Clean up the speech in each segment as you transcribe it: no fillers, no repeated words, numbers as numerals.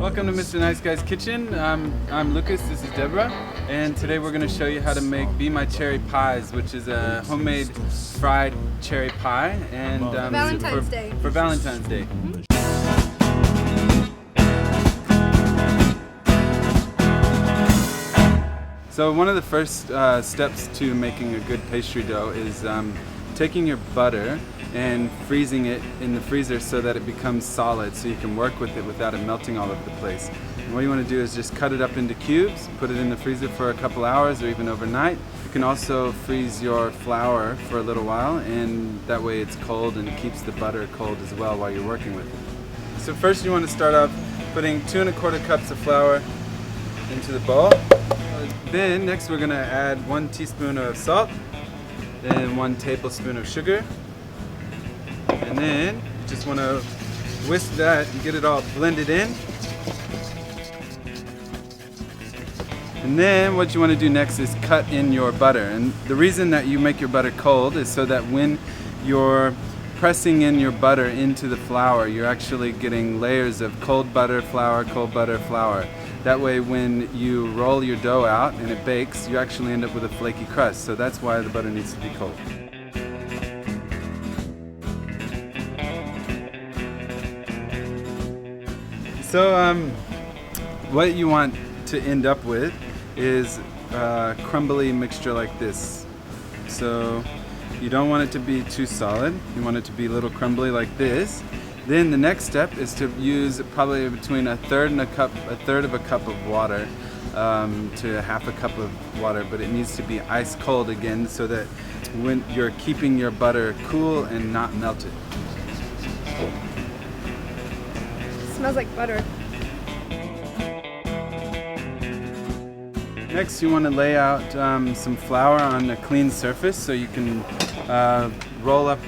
Welcome to Mr. Nice Guy's Kitchen. I'm Lucas, this is Deborah, and today we're going to show you how to make Be My Cherry Pies, which is a homemade fried cherry pie and Valentine's Day. For Valentine's Day. So one of the first steps to making a good pastry dough is taking your butter and freezing it in the freezer so that it becomes solid so you can work with it without it melting all over the place. And what you want to do is just cut it up into cubes, put it in the freezer for a couple hours or even overnight. You can also freeze your flour for a little while, and that way it's cold and it keeps the butter cold as well while you're working with it. So first you want to start off putting 2 1/4 cups of flour into the bowl. Then next we're going to add 1 teaspoon of salt and 1 tablespoon of sugar. And then you just want to whisk that and get it all blended in. And then what you want to do next is cut in your butter. And the reason that you make your butter cold is so that when you're pressing in your butter into the flour, you're actually getting layers of cold butter, flour, cold butter, flour. That way when you roll your dough out and it bakes, you actually end up with a flaky crust. So that's why the butter needs to be cold. So what you want to end up with is a crumbly mixture like this. So you don't want it to be too solid. You want it to be a little crumbly like this. Then the next step is to use probably between a third of a cup of water to half a cup of water, but it needs to be ice cold again so that when you're keeping your butter cool and not melted. Smells like butter. Next, you want to lay out some flour on a clean surface so you can roll up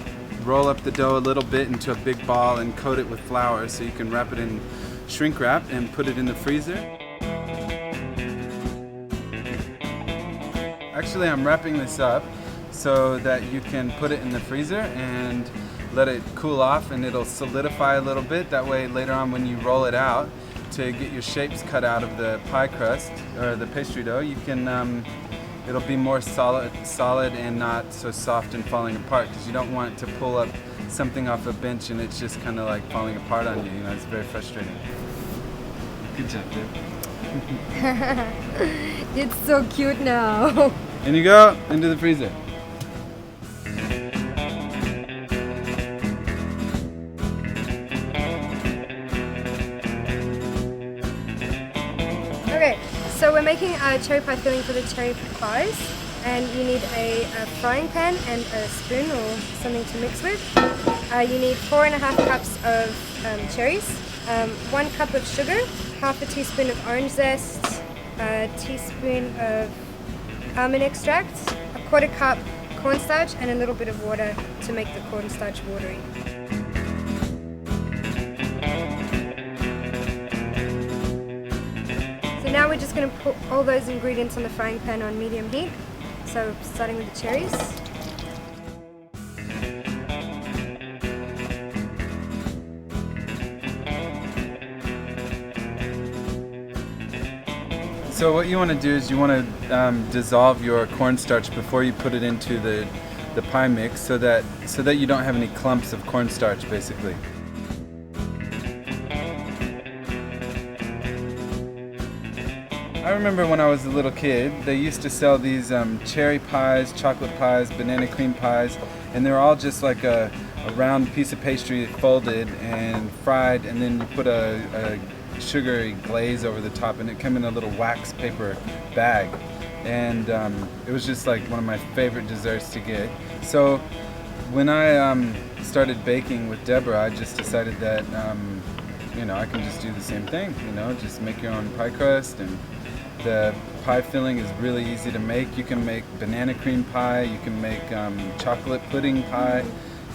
the dough a little bit into a big ball and coat it with flour so you can wrap it in shrink wrap and put it in the freezer. Actually, I'm wrapping this up so that you can put it in the freezer and let it cool off, and it'll solidify a little bit. That way later on when you roll it out to get your shapes cut out of the pie crust or the pastry dough, you can it'll be more solid and not so soft and falling apart, because you don't want to pull up something off a bench and it's just kind of like falling apart on you. You know, it's very frustrating. Good job, dude. It's so cute now. And you go into the freezer. Okay, so we're making a cherry pie filling for the cherry pies, and you need a frying pan and a spoon or something to mix with. You need 4 1/2 cups of cherries, 1 cup of sugar, half a teaspoon of orange zest, a teaspoon of almond extract, a 1/4 cup cornstarch, and a little bit of water to make the cornstarch watery. So now we're just going to put all those ingredients on the frying pan on medium heat. So starting with the cherries. So what you want to do is you want to dissolve your cornstarch before you put it into the pie mix so that you don't have any clumps of cornstarch, basically. I remember when I was a little kid, they used to sell these cherry pies, chocolate pies, banana cream pies, and they're all just like a round piece of pastry folded and fried, and then you put a sugary glaze over the top, and it came in a little wax paper bag. And it was just like one of my favorite desserts to get. So when I started baking with Deborah, I just decided that you know, I can just do the same thing, you know, just make your own pie crust, and the pie filling is really easy to make. You can make banana cream pie, you can make chocolate pudding pie,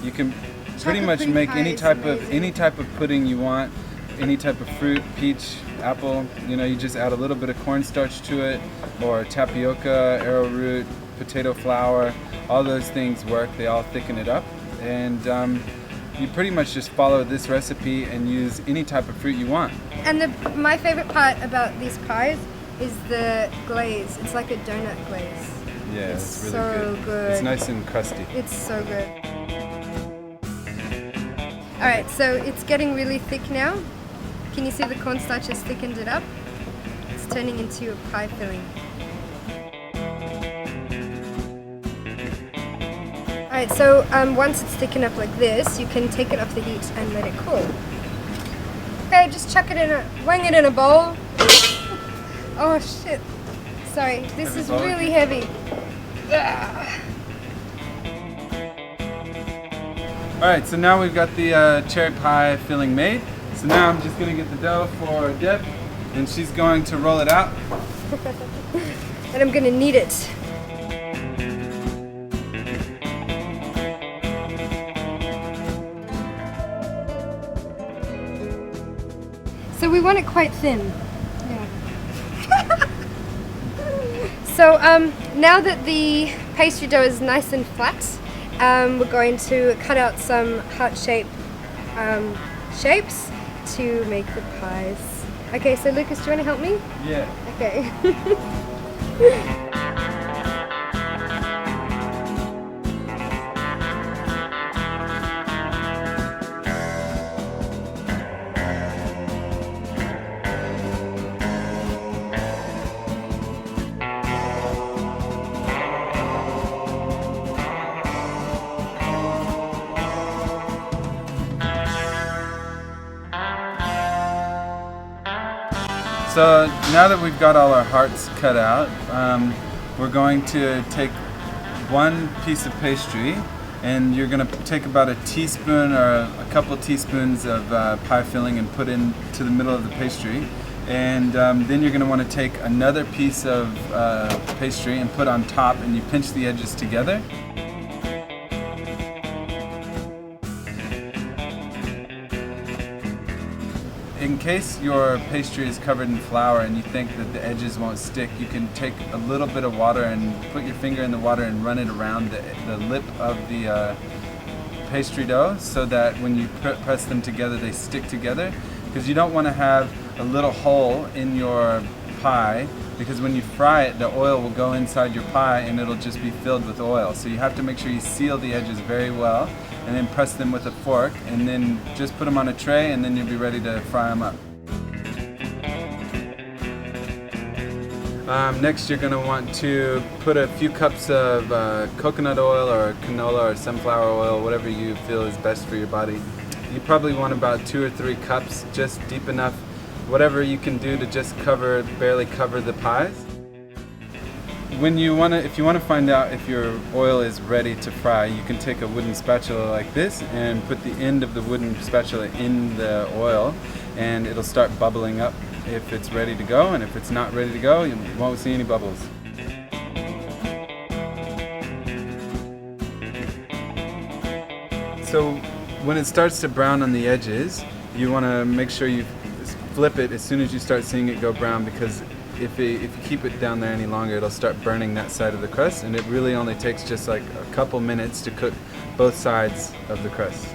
you can pretty much make any type of pudding you want, any type of fruit, peach, apple. You know, you just add a little bit of cornstarch to it, or tapioca, arrowroot, potato flour. All those things work. They all thicken it up, and you pretty much just follow this recipe and use any type of fruit you want. And my favorite part about these pies is the glaze. It's like a donut glaze. Yeah, it's really so good. It's nice and crusty. It's so good. Alright, so it's getting really thick now. Can you see the cornstarch has thickened it up? It's turning into a pie filling. Alright, so once it's thickened up like this, you can take it off the heat and let it cool. Okay, just chuck it wang it in a bowl. Oh shit. Sorry, this is really heavy. Alright, so now we've got the cherry pie filling made. So now I'm just going to get the dough for Deb, and she's going to roll it out. And I'm going to knead it. So we want it quite thin. Yeah. So now that the pastry dough is nice and flat, we're going to cut out some heart-shaped shapes to make the pies. Okay, so Lucas, do you want to help me? Yeah. Okay. So now that we've got all our hearts cut out, we're going to take one piece of pastry, and you're going to take about a teaspoon or a couple teaspoons of pie filling and put into the middle of the pastry. And then you're going to want to take another piece of pastry and put on top, and you pinch the edges together. In case your pastry is covered in flour and you think that the edges won't stick, you can take a little bit of water and put your finger in the water and run it around the lip of the pastry dough, so that when you press them together they stick together. Because you don't want to have a little hole in your pie, because when you fry it, the oil will go inside your pie and it'll just be filled with oil. So you have to make sure you seal the edges very well, and then press them with a fork, and then just put them on a tray, and then you'll be ready to fry them up. Next, you're going to want to put a few cups of coconut oil or canola or sunflower oil, whatever you feel is best for your body. You probably want about 2 or 3 cups, just deep enough, whatever you can do to just barely cover the pies. If you want to find out if your oil is ready to fry, you can take a wooden spatula like this and put the end of the wooden spatula in the oil, and it'll start bubbling up if it's ready to go, and if it's not ready to go, you won't see any bubbles. So when it starts to brown on the edges, you want to make sure you flip it as soon as you start seeing it go brown, because if you keep it down there any longer, it'll start burning that side of the crust, and it really only takes just like a couple minutes to cook both sides of the crust.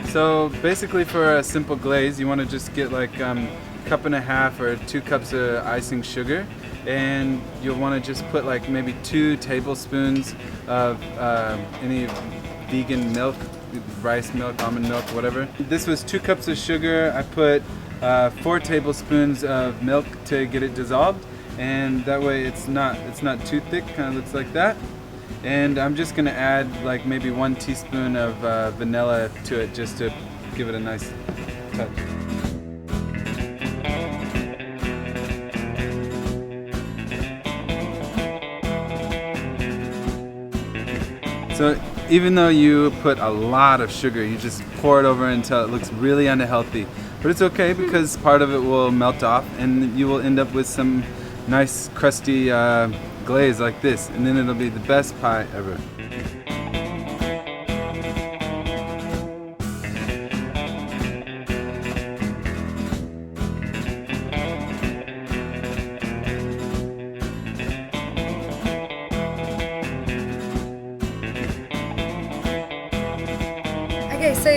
So basically, for a simple glaze, you want to just get like a cup and a half or 2 cups of icing sugar, and you'll want to just put like maybe 2 tablespoons of any vegan milk, rice milk, almond milk, whatever. This was 2 cups of sugar. I put 4 tablespoons of milk to get it dissolved, and that way it's not too thick. Kind of looks like that. And I'm just going to add like maybe 1 teaspoon of vanilla to it, just to give it a nice touch. So even though you put a lot of sugar, you just pour it over until it looks really unhealthy. But it's okay, because part of it will melt off and you will end up with some nice crusty glaze like this, and then it'll be the best pie ever. Okay, so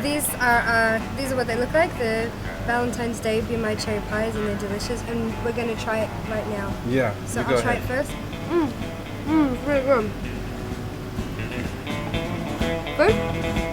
these are what they look like. The Valentine's Day Be My cherry pies, and they're delicious. And we're gonna try it right now. Yeah. So you I'll go try ahead. it first. It's really good. Good.